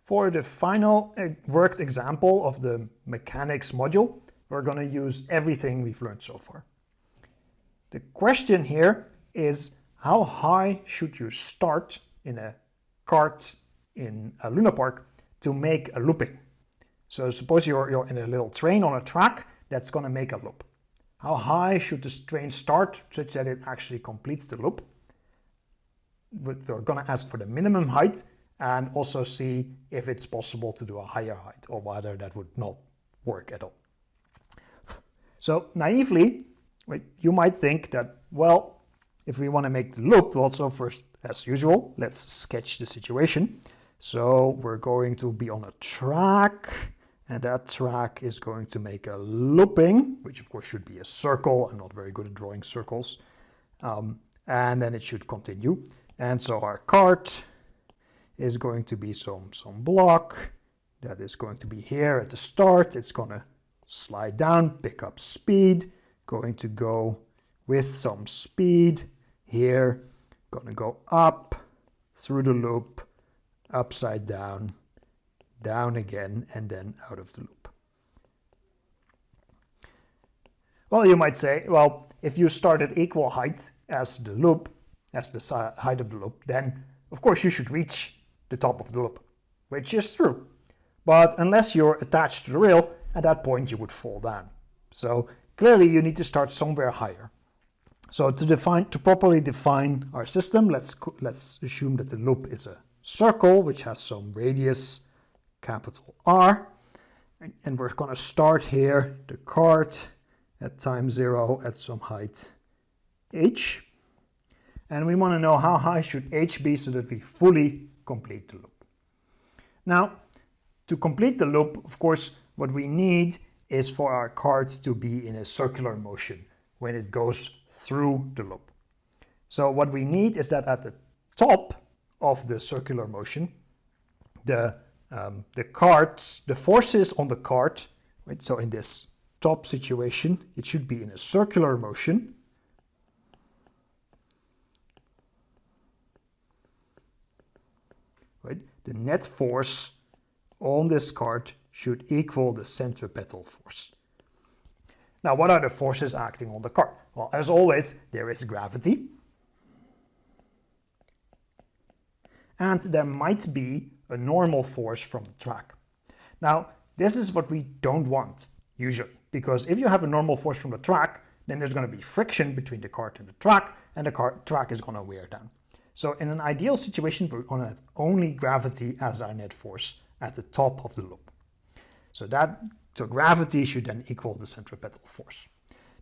For the final worked example of the mechanics module, we're going to use everything we've learned so far. The question here is, how high should you start in a kart in a Luna Park to make a looping? So suppose you're in a little train on a track that's going to make a loop. How high should the train start such that it actually completes the loop? We're going to ask for the minimum height and also see if it's possible to do a higher height or whether that would not work at all. So naively, you might think that, well, if we want to make the loop, also first, as usual, let's sketch the situation. So we're going to be on a track, and that track is going to make a looping, which of course should be a circle. I'm not very good at drawing circles. And then it should continue. And so our kart is going to be some block that is going to be here at the start. It's going to slide down, pick up speed, going to go with some speed here, going to go up through the loop, upside down, down again, and then out of the loop. Well, you might say, well, if you start at equal height as the loop, as the height of the loop, then of course you should reach the top of the loop, which is true. But unless you're attached to the rail, at that point you would fall down. So clearly you need to start somewhere higher. So to properly define our system, let's assume that the loop is a circle which has some radius, capital R, and we're going to start here the kart at time 0 at some height h, and we want to know how high should h be so that we fully complete the loop. Now, to complete the loop, of course, what we need is for our kart to be in a circular motion when it goes through the loop. So what we need is that at the top of the circular motion, the forces on the kart, right? So in this top situation, it should be in a circular motion. Right? The net force on this kart should equal the centripetal force. Now, what are the forces acting on the kart? Well, as always, there is gravity. And there might be a normal force from the track. Now, this is what we don't want, usually, because if you have a normal force from the track, then there's going to be friction between the kart and the track is going to wear down. So in an ideal situation, we're going to have only gravity as our net force at the top of the loop. So gravity should then equal the centripetal force.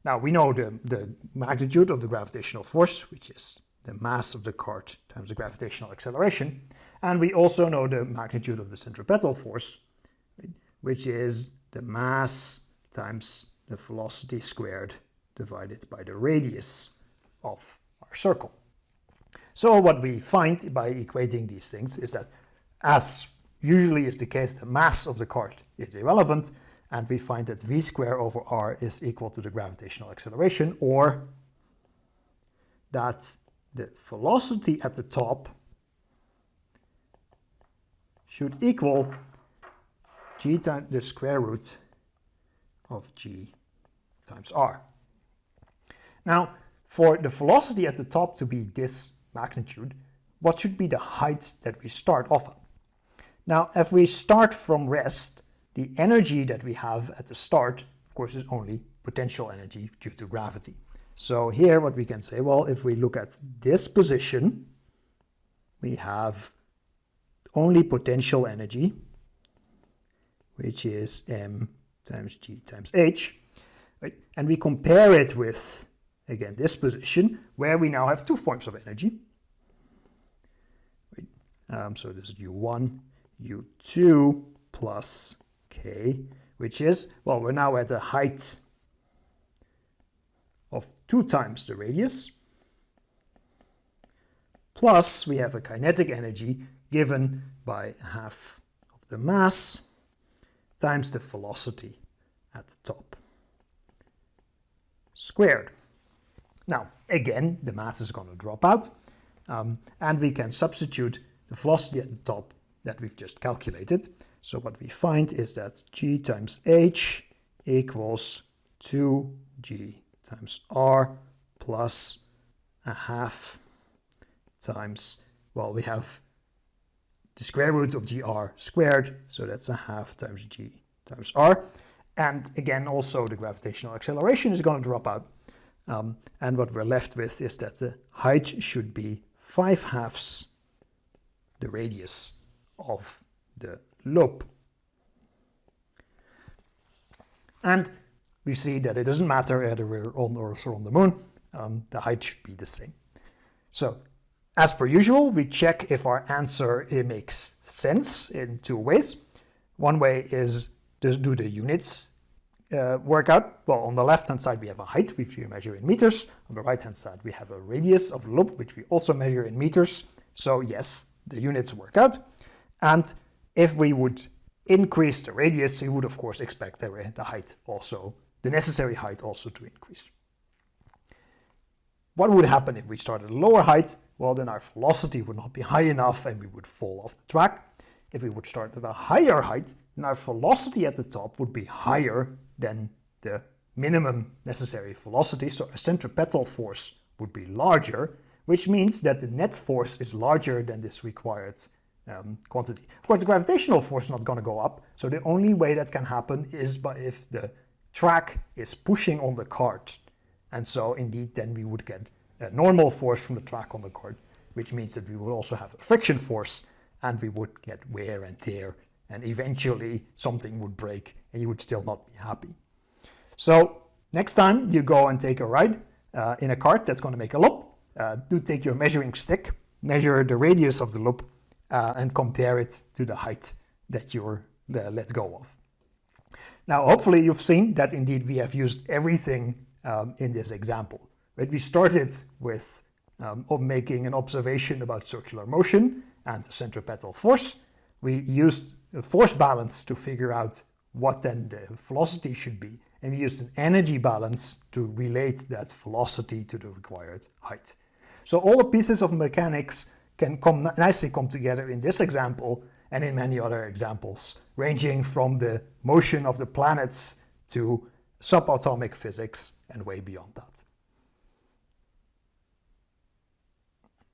Now we know the magnitude of the gravitational force, which is the mass of the kart times the gravitational acceleration. And we also know the magnitude of the centripetal force, which is the mass times the velocity squared divided by the radius of our circle. So what we find by equating these things is that, as usually is the case, the mass of the kart is irrelevant, and we find that v squared over r is equal to the gravitational acceleration, or that the velocity at the top should equal g times the square root of g times r. Now, for the velocity at the top to be this magnitude, what should be the height that we start off at? Now, if we start from rest, the energy that we have at the start, of course, is only potential energy due to gravity. So here what we can say, well, if we look at this position, we have only potential energy, which is m times g times h, right? And we compare it with, again, this position, where we now have two forms of energy. Right? So this is u1, u2 plus k, which is, well, we're now at a height of 2 times the radius, plus we have a kinetic energy given by half of the mass times the velocity at the top squared. Now, again, the mass is going to drop out, and we can substitute the velocity at the top that we've just calculated. So what we find is that g times h equals 2g times r plus a half times, well, we have the square root of gr squared, so that's a half times g times r. And again, also the gravitational acceleration is going to drop out. And what we're left with is that the height should be 5/2 the radius of the loop. And we see that it doesn't matter whether we're on Earth or on the moon, the height should be the same. So, as per usual, we check if our answer makes sense in two ways. One way is, do the units work out? Well, on the left-hand side we have a height, which we measure in meters. On the right-hand side we have a radius of the loop, which we also measure in meters. So yes, the units work out. And if we would increase the radius, we would of course expect the height also, the necessary height also to increase. What would happen if we started at a lower height? Well, then our velocity would not be high enough and we would fall off the track. If we would start at a higher height, then our velocity at the top would be higher than the minimum necessary velocity, so our centripetal force would be larger, which means that the net force is larger than this required quantity. Of course, the gravitational force is not going to go up, so the only way that can happen is if the track is pushing on the cart. And so indeed then we would get a normal force from the track on the cart, which means that we would also have a friction force and we would get wear and tear, and eventually something would break and you would still not be happy. So next time you go and take a ride in a cart that's going to make a loop, do take your measuring stick, measure the radius of the loop, and compare it to the height that you're let go of. Now hopefully you've seen that indeed we have used everything in this example. Right? We started with making an observation about circular motion and the centripetal force. We used a force balance to figure out what then the velocity should be, and we used an energy balance to relate that velocity to the required height. So all the pieces of mechanics can nicely come together in this example and in many other examples, ranging from the motion of the planets to subatomic physics and way beyond that.